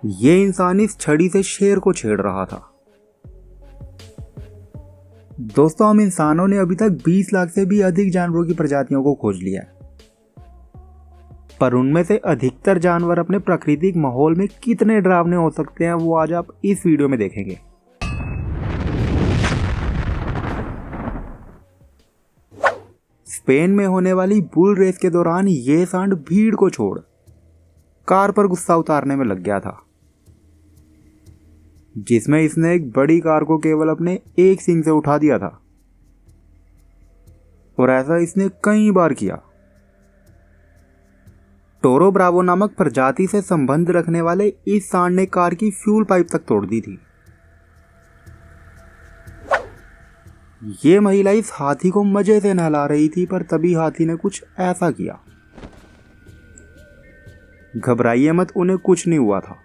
ये इंसान इस छड़ी से शेर को छेड़ रहा था। दोस्तों, हम इंसानों ने अभी तक 20 लाख से भी अधिक जानवरों की प्रजातियों को खोज लिया है, पर उनमें से अधिकतर जानवर अपने प्राकृतिक माहौल में कितने डरावने हो सकते हैं वो आज आप इस वीडियो में देखेंगे। स्पेन में होने वाली बुल रेस के दौरान ये सांड भीड़ को छोड़ कार पर गुस्सा उतारने में लग गया था, जिसमें इसने एक बड़ी कार को केवल अपने एक सींग से उठा दिया था। और ऐसा इसने कई बार किया। टोरो ब्रावो नामक प्रजाति से संबंध रखने वाले इस सांड ने कार की फ्यूल पाइप तक तोड़ दी थी। ये महिला इस हाथी को मजे से नहला रही थी, पर तभी हाथी ने कुछ ऐसा किया। घबराइए मत, उन्हें कुछ नहीं हुआ था।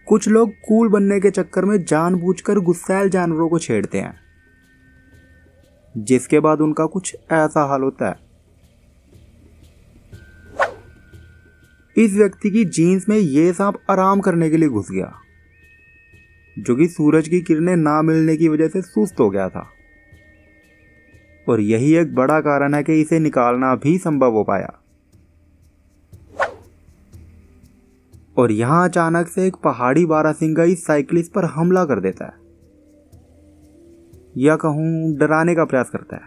कुछ लोग कूल बनने के चक्कर में जानबूझकर गुस्सैल जानवरों को छेड़ते हैं, जिसके बाद उनका कुछ ऐसा हाल होता है। इस व्यक्ति की जीन्स में यह सांप आराम करने के लिए घुस गया, जो कि सूरज की किरणें ना मिलने की वजह से सुस्त हो गया था। और यही एक बड़ा कारण है कि इसे निकालना भी संभव हो पाया। और यहां अचानक से एक पहाड़ी बारहसिंगा इस साइकिलिस्ट पर हमला कर देता है, या कहूं डराने का प्रयास करता है।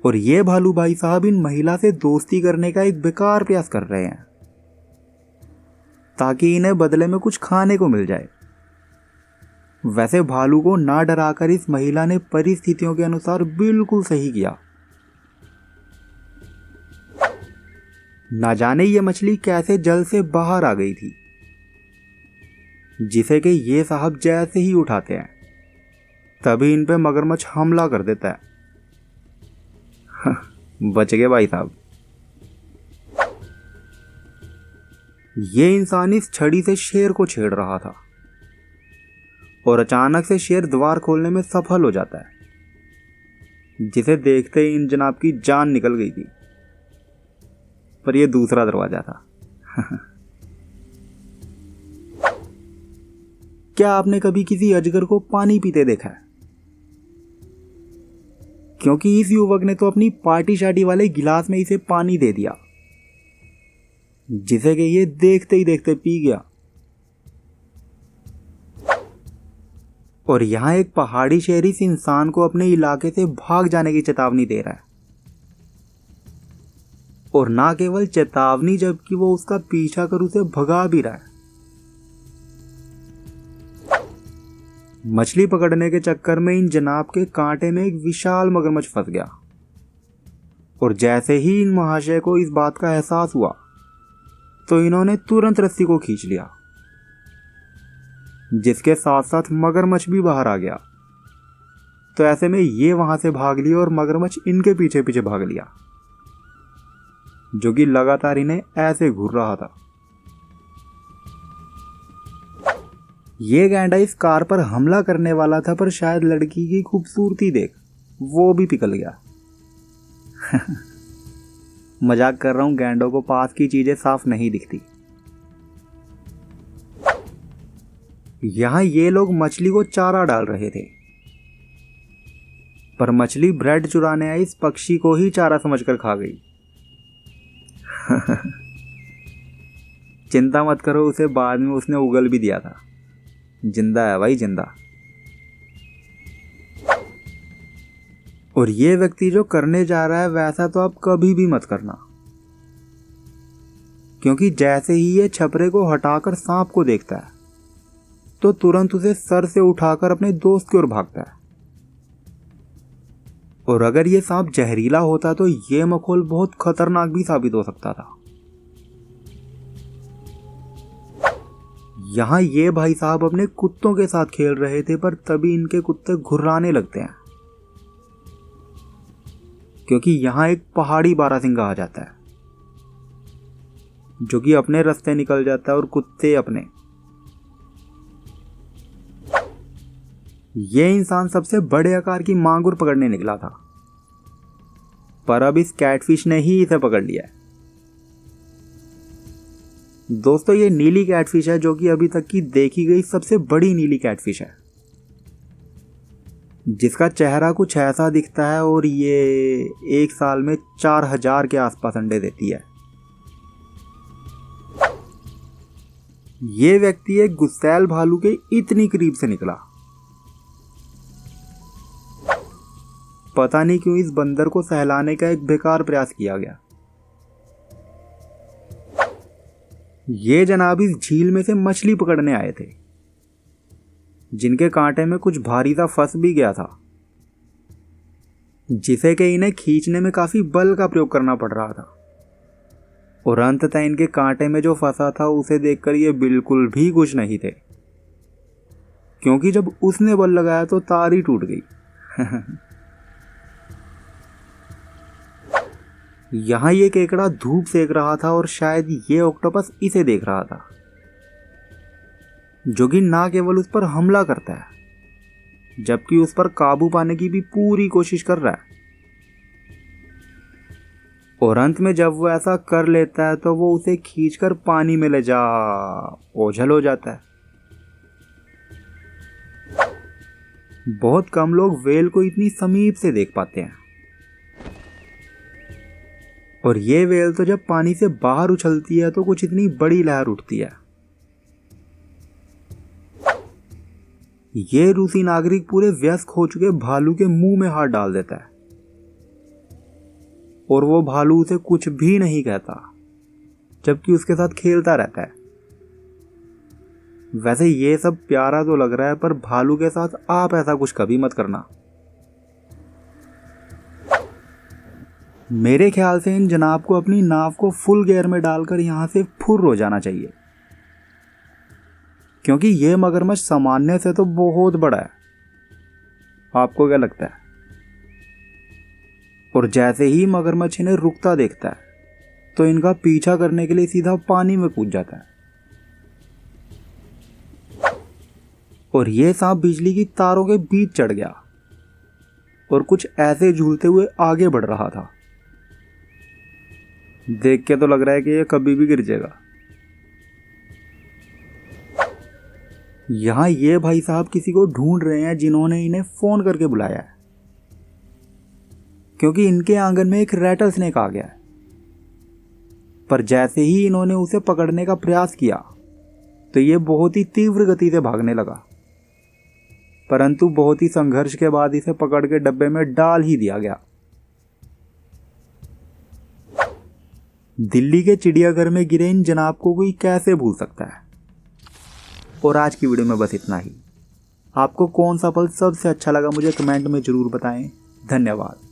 और ये भालू भाई साहब इन महिला से दोस्ती करने का एक बेकार प्रयास कर रहे हैं, ताकि इन्हें बदले में कुछ खाने को मिल जाए। वैसे भालू को ना डराकर इस महिला ने परिस्थितियों के अनुसार बिल्कुल सही किया। ना जाने ये मछली कैसे जल से बाहर आ गई थी, जिसे कि ये साहब जैसे ही उठाते हैं तभी इन पे मगरमच्छ हमला कर देता है। बच गए भाई साहब। ये इंसान इस छड़ी से शेर को छेड़ रहा था, और अचानक से शेर द्वार खोलने में सफल हो जाता है, जिसे देखते ही इन जनाब की जान निकल गई थी। पर यह दूसरा दरवाजा था। क्या आपने कभी किसी अजगर को पानी पीते देखा है? क्योंकि इस युवक ने तो अपनी पार्टी शार्टी वाले गिलास में इसे पानी दे दिया, जिसे कि ये देखते ही देखते पी गया। और यहां एक पहाड़ी शेर इस इंसान को अपने इलाके से भाग जाने की चेतावनी दे रहा है। और ना केवल चेतावनी, जबकि वो उसका पीछा कर उसे भगा भी रहा है। मछली पकड़ने के चक्कर में इन जनाब के कांटे में एक विशाल मगरमच्छ फंस गया। और जैसे ही इन महाशय को इस बात का एहसास हुआ तो इन्होंने तुरंत रस्सी को खींच लिया, जिसके साथ साथ मगरमच्छ भी बाहर आ गया। तो ऐसे में ये वहां से भाग लिए और मगरमच्छ इनके पीछे पीछे भाग लिया, जो कि लगातार इन्हें ऐसे घूर रहा था। ये गैंडा इस कार पर हमला करने वाला था, पर शायद लड़की की खूबसूरती देख वो भी पिघल गया। मजाक कर रहा हूं, गैंडों को पास की चीजें साफ नहीं दिखती। यहां ये लोग मछली को चारा डाल रहे थे, पर मछली ब्रेड चुराने आई इस पक्षी को ही चारा समझकर खा गई। चिंता मत करो, उसे बाद में उसने उगल भी दिया था। जिंदा है भाई, जिंदा। और ये व्यक्ति जो करने जा रहा है वैसा तो आप कभी भी मत करना, क्योंकि जैसे ही ये छपरे को हटाकर सांप को देखता है तो तुरंत उसे सर से उठाकर अपने दोस्त की ओर भागता है। और अगर ये सांप जहरीला होता तो ये मखौल बहुत खतरनाक भी साबित हो सकता था। यहां ये भाई साहब अपने कुत्तों के साथ खेल रहे थे, पर तभी इनके कुत्ते घुर्राने लगते हैं, क्योंकि यहां एक पहाड़ी बारहसिंगा आ जाता है, जो कि अपने रास्ते निकल जाता है और कुत्ते अपने। ये इंसान सबसे बड़े आकार की मांगुर पकड़ने निकला था, पर अब इस कैटफिश ने ही इसे पकड़ लिया है। दोस्तों, ये नीली कैटफिश है जो कि अभी तक की देखी गई सबसे बड़ी नीली कैटफिश है, जिसका चेहरा कुछ ऐसा दिखता है और ये एक साल में 4000 के आसपास अंडे देती है। ये व्यक्ति एक गुस्सैल भालू के इतनी करीब से निकला। पता नहीं क्यों इस बंदर को सहलाने का एक बेकार प्रयास किया गया। ये जनाब इस झील में से मछली पकड़ने आए थे, जिनके कांटे में कुछ भारी सा फंस भी गया था, जिसे कि इन्हें खींचने में काफी बल का प्रयोग करना पड़ रहा था। और अंततः इनके कांटे में जो फंसा था उसे देखकर ये बिल्कुल भी खुश नहीं थे, क्योंकि जब उसने बल लगाया तो तार ही टूट गई। यहां ये केकड़ा धूप सेक रहा था और शायद ये ऑक्टोपस इसे देख रहा था, जो कि ना केवल उस पर हमला करता है जबकि उस पर काबू पाने की भी पूरी कोशिश कर रहा है। और अंत में जब वो ऐसा कर लेता है तो वो उसे खींचकर पानी में ले जा ओझल हो जाता है। बहुत कम लोग व्हेल को इतनी समीप से देख पाते हैं, और ये व्हेल तो जब पानी से बाहर उछलती है तो कुछ इतनी बड़ी लहर उठती है। ये रूसी नागरिक पूरे वयस्क हो चुके भालू के मुंह में हाथ डाल देता है, और वो भालू उसे कुछ भी नहीं कहता, जबकि उसके साथ खेलता रहता है। वैसे ये सब प्यारा तो लग रहा है, पर भालू के साथ आप ऐसा कुछ कभी मत करना। मेरे ख्याल से इन जनाब को अपनी नाव को फुल गियर में डालकर यहां से फुर्र हो जाना चाहिए, क्योंकि ये मगरमच्छ सामान्य से तो बहुत बड़ा है। आपको क्या लगता है? और जैसे ही मगरमच्छ इन्हें रुकता देखता है तो इनका पीछा करने के लिए सीधा पानी में कूद जाता है। और ये सांप बिजली की तारों के बीच चढ़ गया और कुछ ऐसे झूलते हुए आगे बढ़ रहा था। देख के तो लग रहा है कि ये कभी भी गिर जाएगा। यहां ये भाई साहब किसी को ढूंढ रहे हैं जिन्होंने इन्हें फोन करके बुलाया है, क्योंकि इनके आंगन में एक रैटल स्नेक आ गया है। पर जैसे ही इन्होंने उसे पकड़ने का प्रयास किया तो ये बहुत ही तीव्र गति से भागने लगा, परंतु बहुत ही संघर्ष के बाद इसे पकड़ के डब्बे में डाल ही दिया गया। दिल्ली के चिड़ियाघर में गिरे इन जनाब को कोई कैसे भूल सकता है। और आज की वीडियो में बस इतना ही। आपको कौन सा पल सबसे अच्छा लगा मुझे कमेंट में जरूर बताएं। धन्यवाद।